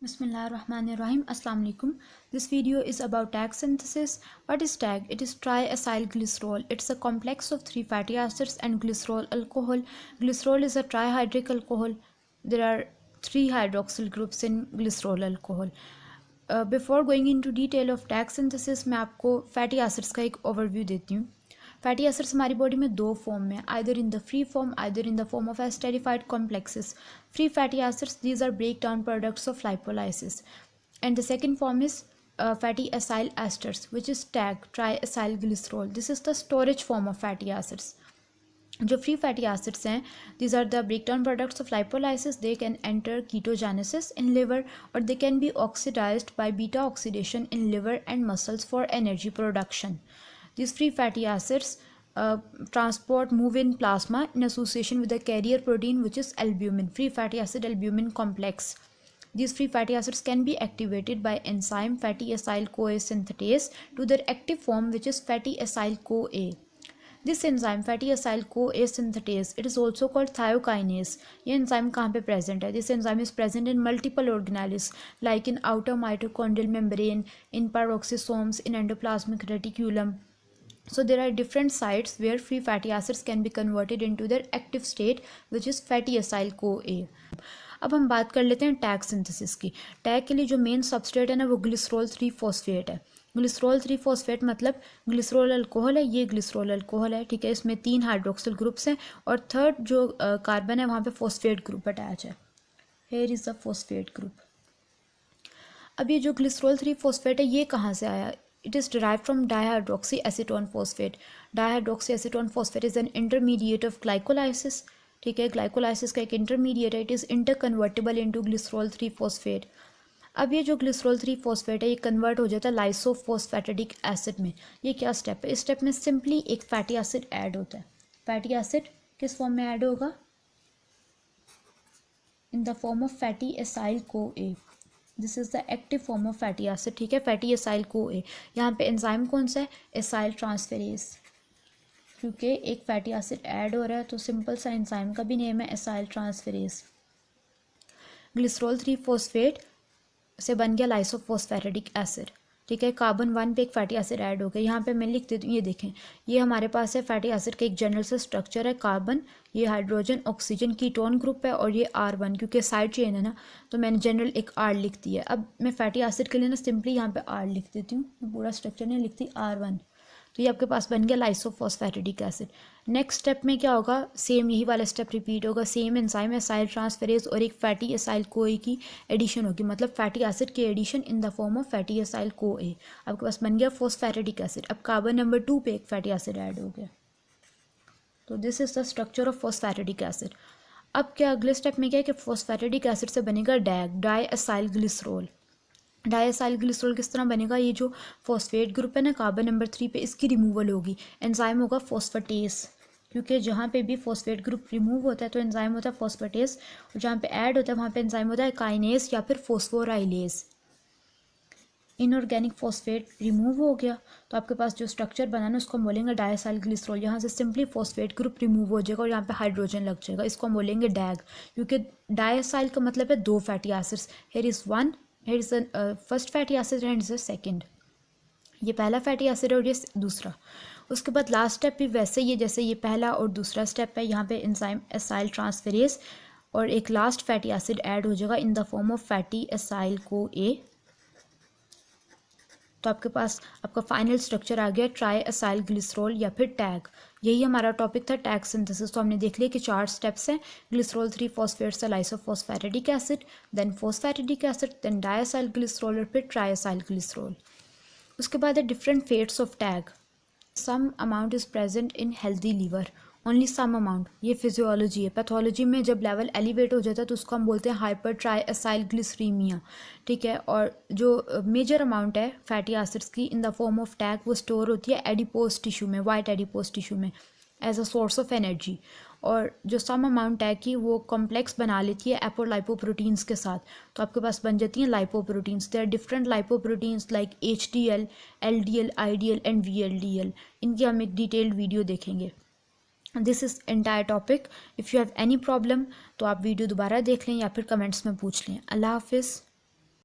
Bismillahirrahmanirrahim. Assalamu alaikum. This video is about tag synthesis. What is tag? It is triacylglycerol. It's a complex of 3 fatty acids and glycerol alcohol. Glycerol is a trihydric alcohol. There are 3 hydroxyl groups in glycerol alcohol. Before going into detail of tag synthesis, मैं आपको fatty acids का एक overview देती हूँ. Fatty acids हमारी body में दो form में, either in the free form, either in the form of esterified complexes. Free fatty acids, these are break down products of lipolysis. And the second form is fatty acyl esters, which is tag, triacylglycerol. This is the storage form of fatty acids. जो free fatty acids हैं, these are the breakdown products of lipolysis. They can enter ketogenesis in liver, or they can be oxidized by beta oxidation in liver and muscles for energy production. These free fatty acids move in plasma in association with the carrier protein, which is albumin, free fatty acid albumin complex. These free fatty acids can be activated by enzyme fatty acyl CoA synthetase to their active form, which is fatty acyl CoA. This enzyme fatty acyl CoA synthetase, it is also called thiokinase. ये enzyme कहाँ पे present है? This enzyme is present in multiple organelles, like in outer mitochondrial membrane, in peroxisomes, in endoplasmic reticulum. So there are different sites where free fatty acids can be converted into their active state, which is fatty acyl CoA. अब हम बात कर लेते हैं tag synthesis की. Tag के लिए जो मेन सबस्ट्रेट है ना, वो ग्लिसरॉल 3 फॉस्फेट है. ग्लिसरॉल 3 फॉस्फेट मतलब ग्लिसरॉल अल्कोहल है, ये ग्लिसरॉल अल्कोहल है, ठीक है. इसमें 3 हाइड्रोक्सिल ग्रुप्स हैं और थर्ड जो कार्बन है वहाँ पे फॉस्फेट ग्रुप अटैच है. Here is the phosphate group. अब ये जो ग्लिसरॉल 3 फॉस्फेट है, ये कहाँ से आया? It is derived from dihydroxyacetone phosphate. Dihydroxyacetone phosphate is an intermediate of glycolysis. ठीक है, ग्लाइकोलाइसिस का एक इंटरमीडिएट है. It is interconvertible into glycerol 3 phosphate. अब ये जो ग्लिसरॉल 3 फॉस्फेट है, ये कन्वर्ट हो जाता है लाइसोफॉस्फेटिडिक एसिड में. ये क्या स्टेप है? इस स्टेप में सिंपली एक फैटी एसिड ऐड होता है. फैटी एसिड किस फॉर्म में ऐड होगा? इन the form of fatty acyl CoA. This is the active form of fatty acid, ठीक है, फैटी एसाइल CoA. यहाँ पे एंजाइम कौन सा है? Acyl transferase. क्योंकि एक फैटी एसिड ऐड हो रहा है तो सिंपल सा एंजाइम का भी नेम है एसाइल ट्रांसफेरेज. ग्लिसरॉल 3 फॉस्फेट से बन गया लाइसोफॉस्फेटिडिक एसिड, ठीक है. कार्बन 1 पे एक फैटी एसिड ऐड हो गया. यहाँ पे मैं लिख देती हूँ, ये देखें, ये हमारे पास है फैटी एसिड का एक जनरल से स्ट्रक्चर है. कार्बन, ये हाइड्रोजन, ऑक्सीजन, कीटोन ग्रुप है, और ये R1, क्योंकि साइड चेन है ना तो मैंने जनरल एक R लिख दी है. अब मैं फैटी एसिड के लिए ना सिंपली यहाँ पे R लिख देती हूँ, पूरा स्ट्रक्चर नहीं लिखती, R1. तो ये आपके पास बन गया लाइसोफॉस्फेटिडिक एसिड. नेक्स्ट स्टेप में क्या होगा? सेम यही वाला स्टेप रिपीट होगा. सेम एंजाइम एसाइल ट्रांसफेरेज और एक फैटी एसाइल CoA की एडिशन होगी, मतलब फैटी एसिड की addition in the form of fatty acyl CoA. आपके पास बन गया फॉस्फेटिडिक एसिड. अब कार्बन नंबर 2 पे एक फैटी एसिड ऐड हो गया. तो this is the structure of phosphatidic acid. अब क्या अगले स्टेप में क्या है कि फॉस्फेटिडिक एसिड से बनेगा डैग, डाईएसाइल ग्लिसरॉल. डाईएसाइल ग्लिसरॉल किस तरह बनेगा? ये जो फॉस्फेट ग्रुप है ना कार्बन नंबर 3 पे, इसकी रिमूवल होगी. एंजाइम होगा फॉस्फेटेस, क्योंकि जहाँ पे भी फॉस्फेट ग्रुप रिमूव होता है तो एंजाइम होता है फॉस्फेटेस, और जहाँ पे ऐड होता है वहाँ पे एंजाइम होता है काइनेस या फिर फॉस्फोराइलेज. इनऑर्गेनिक फॉस्फेट रिमूव हो गया तो आपके पास जो स्ट्रक्चर बना ना उसको हम बोलेंगे डाईएसाइल ग्लिसरॉल. यहाँ से सिंपली फॉस्फेट ग्रुप रिमूव हो जाएगा और यहाँ पे हाइड्रोजन लग जाएगा. इसको हम बोलेंगे डैग, क्योंकि डाईएसाइल का मतलब है 2 fatty acids. Here is one, here is the first fatty acid and is the second. ये पहला फैटी एसिड और ये दूसरा. उसके बाद लास्ट स्टेप भी वैसे ही है जैसे ये पहला और दूसरा स्टेप है. यहाँ पे एंजाइम एसाइल ट्रांसफेरेज और एक लास्ट फैटी एसिड ऐड हो जाएगा इन the form of fatty acyl CoA. तो आपके पास आपका फाइनल स्ट्रक्चर आ गया ट्राईएसाइल ग्लिसरॉल या फिर टैग. यही हमारा टॉपिक था, टैग सिंथेसिस. तो हमने देख लिया कि 4 स्टेप्स हैं. ग्लिसरॉल 3 फॉस्फेट से lysophosphatidic acid, then phosphatidic acid, then डाईएसाइल ग्लिसरॉल और फिर ट्राईएसाइल ग्लिसरॉल. उसके बाद है different fates of TAG. Some amount is present in healthy liver, only some amount. ये फिजियोलॉजी है. पैथोलॉजी में जब लेवल एलिवेट हो जाता है तो उसको हम बोलते हैं हाइपर ट्राईएसाइल ग्लिसरीमिया, ठीक है. और जो मेजर अमाउंट है फैटी एसिड्स की in the form of TAG, वो स्टोर होती है एडिपोज टिश्यू में, वाइट एडिपोज टिश्यू में, as a source of energy. और जो सम अमाउंट टैग की वो कॉम्प्लेक्स बना लेती है एपोलाइपोप्रोटीन्स के साथ, तो आपके पास बन जाती हैं lipoproteins. There are different lipoproteins like HDL, LDL, IDL and VLDL. इनकी हम एक डिटेल्ड वीडियो देखेंगे. This is entire topic. If you have any problem तो आप वीडियो दोबारा देख लें या फिर कमेंट्स में पूछ लें. अल्लाह हाफिज़.